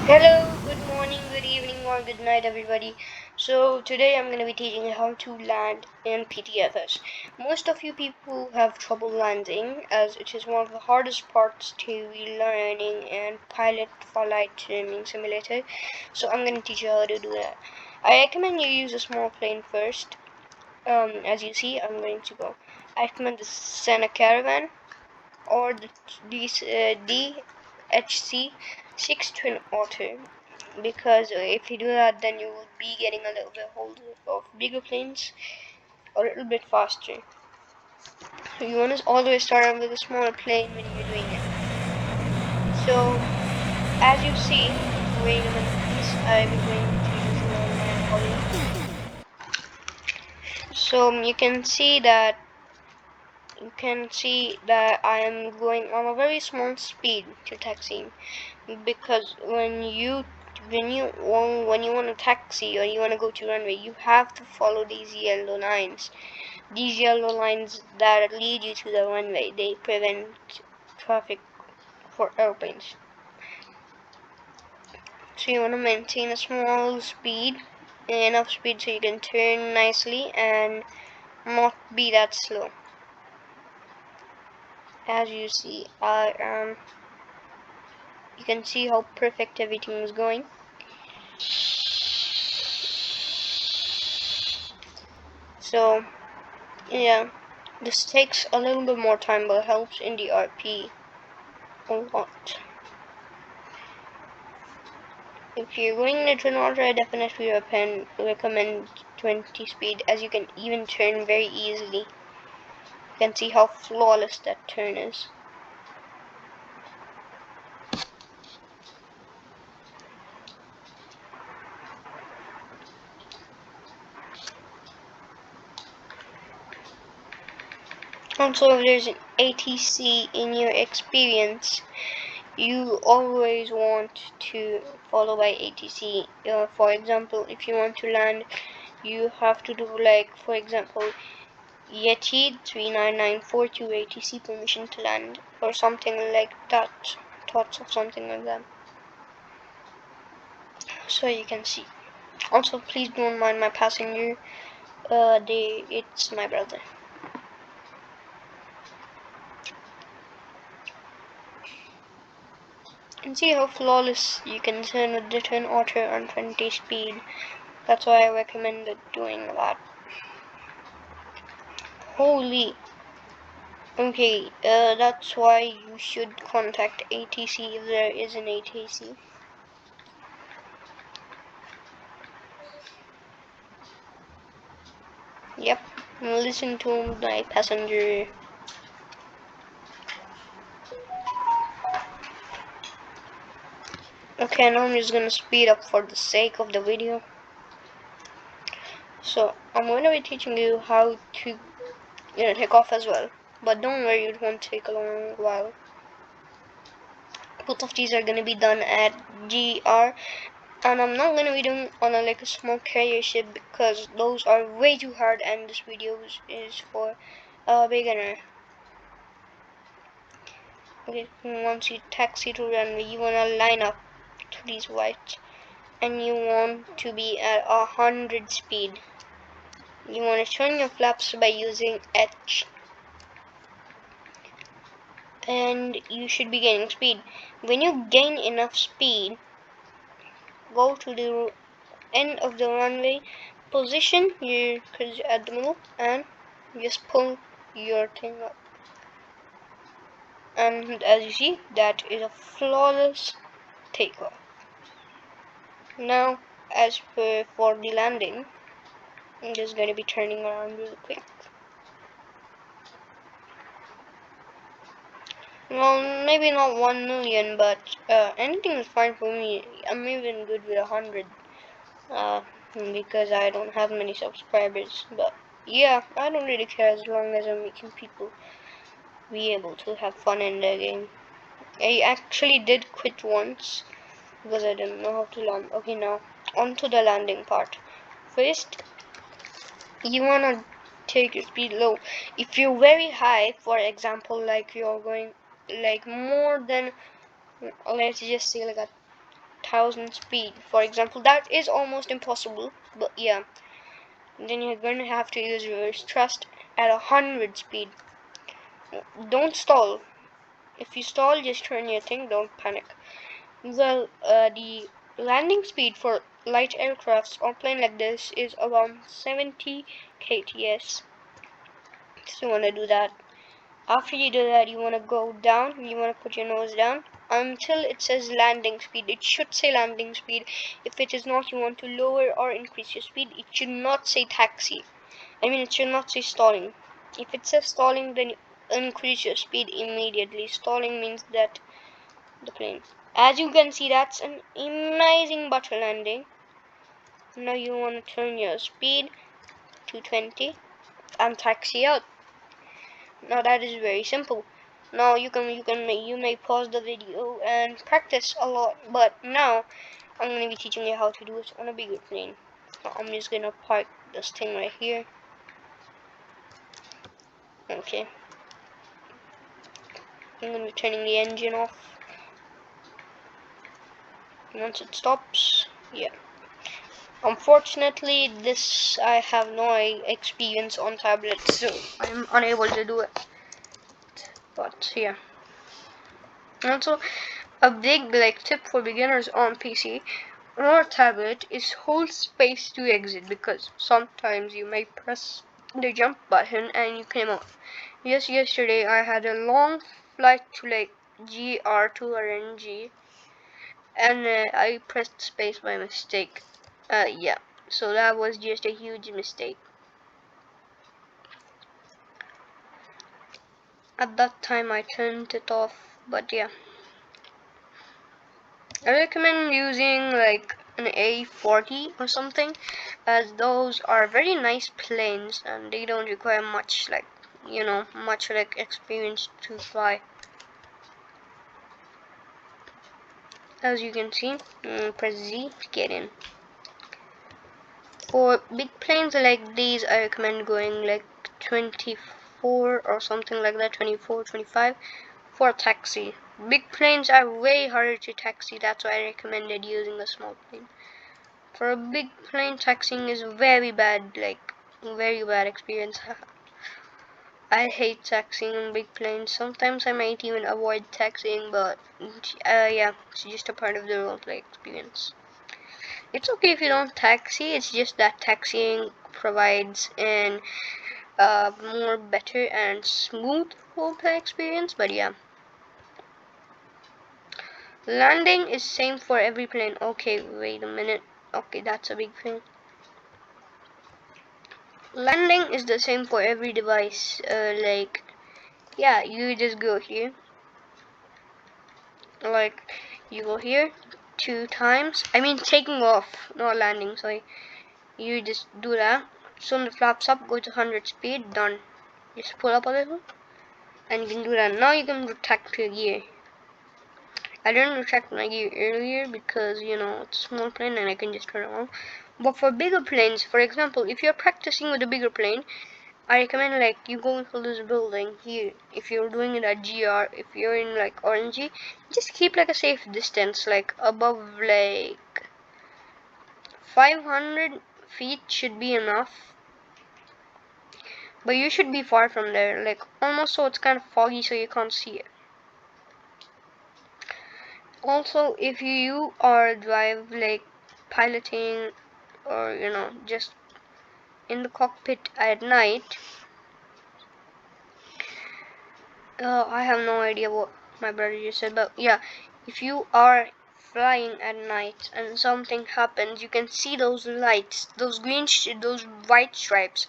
Hello, good morning, good evening, or good night, everybody. So, today I'm going to be teaching you how to land in Ptfs. Most of you people have trouble landing, as it is one of the hardest parts to learning in Pilot Flight Training Simulator. So, I'm going to teach you how to do that. I recommend you use a small plane first. As you see, I'm going to go. I recommend the Sena Caravan or the DHC 6 Twin Otter, because if you do that, then you will be getting a little bit hold of bigger planes a little bit faster. So you want to always start out with a smaller plane when you're doing it. So as you see, wait a minute please, I'm going to turn on my volume. So you can see that I am going on a very small speed to taxiing, because when you want to taxi or you want to go to runway, you have to follow these yellow lines. These yellow lines that lead you to the runway, they prevent traffic for airplanes. So you want to maintain a small speed, enough speed so you can turn nicely and not be that slow. As you see, you can see how perfect everything is going. So yeah, this takes a little bit more time, but helps in the RP a lot. If you're going in a twin otter, I definitely recommend 20 speed, as you can even turn very easily. You can see how flawless that turn is. Also, if there's an ATC in your experience, you always want to follow by ATC. For example, if you want to land, you have to do, like, for example, Yeti 39942 ATC permission to land, or something like that. Thoughts of something like that. So you can see. Also, please don't mind my passenger. It's my brother. You can see how flawless you can turn with the twin otter on 20 speed. That's why I recommended doing that. Holy. Okay, that's why you should contact ATC if there is an ATC. Yep, listen to my passenger. Okay, now I'm just gonna speed up for the sake of the video. So I'm gonna be teaching you how to take off as well, but don't worry, it won't take a long while. Both of these are gonna be done at GR, and I'm not gonna be doing on a small carrier ship, because those are way too hard, and this video is for a beginner. Okay, once you taxi to runway, you wanna line up to these whites, and you want to be at 100 speed. You want to turn your flaps by using H, and you should be gaining speed. When you gain enough speed, go to the end of the runway, position your cruise at the middle, and just pull your thing up. And as you see, that is a flawless takeoff. Now, as for the landing, I'm just going to be turning around really quick. Well, maybe not 1 million, but anything is fine for me. I'm even good with 100, because I don't have many subscribers. But yeah, I don't really care as long as I'm making people be able to have fun in the game. I actually did quit once because I didn't know how to land. Okay, now on to the landing part. First, you wanna take your speed low. If you're very high, for example, like you're going like more than, let's just say like a 100,000 speed, for example. That is almost impossible, but yeah. And then you're gonna have to use reverse thrust at 100 speed. Don't stall. If you stall, just turn your thing. Don't panic. Well, the landing speed for light aircrafts or plane like this is around 70 kts. So you want to do that. After you do that, you want to go down. You want to put your nose down until it says landing speed. It should say landing speed. If it is not, you want to lower or increase your speed. It should not say taxi. It should not say stalling. If it says stalling, then increase your speed immediately. Stalling means that the plane. As you can see, that's an amazing butter landing. Now you want to turn your speed to 20 and taxi out. Now that is very simple. Now you may pause the video and practice a lot, but now I'm gonna be teaching you how to do it on a bigger plane. I'm just gonna park this thing right here. Okay. I'm gonna be turning the engine off. Once it stops, yeah. Unfortunately, this I have no experience on tablets, so I'm unable to do it. But yeah. Also, a big tip for beginners on PC or tablet is hold space to exit, because sometimes you may press the jump button and you came out. Yes, yesterday I had a long flight to GR2 or NG, and I pressed space by mistake. Yeah, so that was just a huge mistake. At that time I turned it off, but yeah. I recommend using an A40 or something, as those are very nice planes and they don't require much experience to fly. As you can see, press Z to get in. For big planes like these, I recommend going 24 or something like that, 24, 25 for taxi. Big planes are way harder to taxi, that's why I recommended using a small plane. For a big plane, taxiing is very bad, very bad experience. I hate taxiing on big planes. Sometimes I might even avoid taxiing, but yeah, it's just a part of the roleplay experience. It's okay if you don't taxi, it's just that taxiing provides an more better and smooth roleplay experience, but yeah. Landing is same for every plane. Okay, wait a minute. Okay, that's a big plane. Landing is the same for every device. Yeah, you just go here. You go here 2 times. Taking off, not landing. Sorry. You just do that. Soon the flaps up, go to 100 speed. Done. Just pull up a little, and you can do that. Now you can retract your gear. I didn't retract my gear earlier because it's a small plane and I can just turn it on. But for bigger planes, for example, if you're practicing with a bigger plane, I recommend you go into this building here. If you're doing it at GR, if you're in RNG, just keep a safe distance, above 500 feet should be enough. But you should be far from there, almost so it's kind of foggy so you can't see it. Also, if you are piloting or just in the cockpit at night, I have no idea what my brother just said, but yeah, if you are flying at night and something happens, you can see those lights, those those white stripes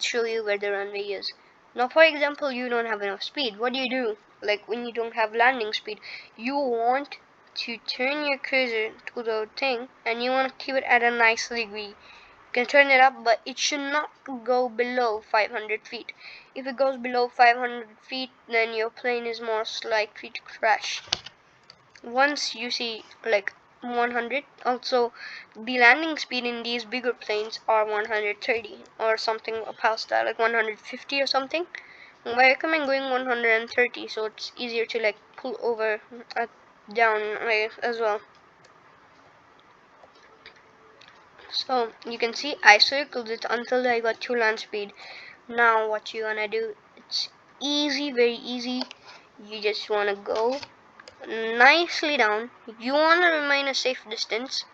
show you where the runway is. Now, for example, you don't have enough speed. What do? When you don't have landing speed, you want to turn your cursor to the thing and you want to keep it at a nice degree. You can turn it up, but it should not go below 500 feet. If it goes below 500 feet, then your plane is most likely to crash. Once you see 100, also the landing speed in these bigger planes are 130 or something past that, 150 or something. I recommend going 130 so it's easier to pull over down as well. So you can see I circled it until I got 2 land speed. Now what you wanna do, it's easy, very easy. You just wanna go nicely down. You wanna remain a safe distance,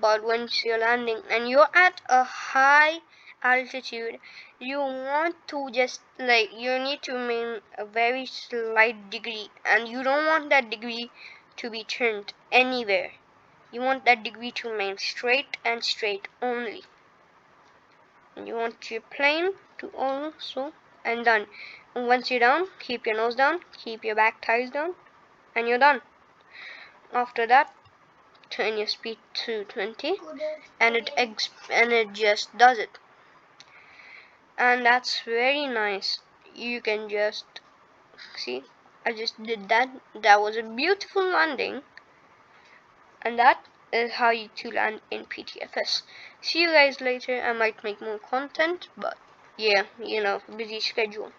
but once you're landing and you're at a high altitude, you want to just you need to remain a very slight degree, and you don't want that degree to be turned anywhere. You want that degree to remain straight and straight only. And you want your plane to also and done. And once you're down, keep your nose down, keep your back tires down, and you're done. After that, turn your speed to 20, and it just does it. And that's very nice. You can just see, I just did that. That was a beautiful landing, and that is how you to land in Ptfs. See you guys later. I might make more content, but yeah, busy schedule.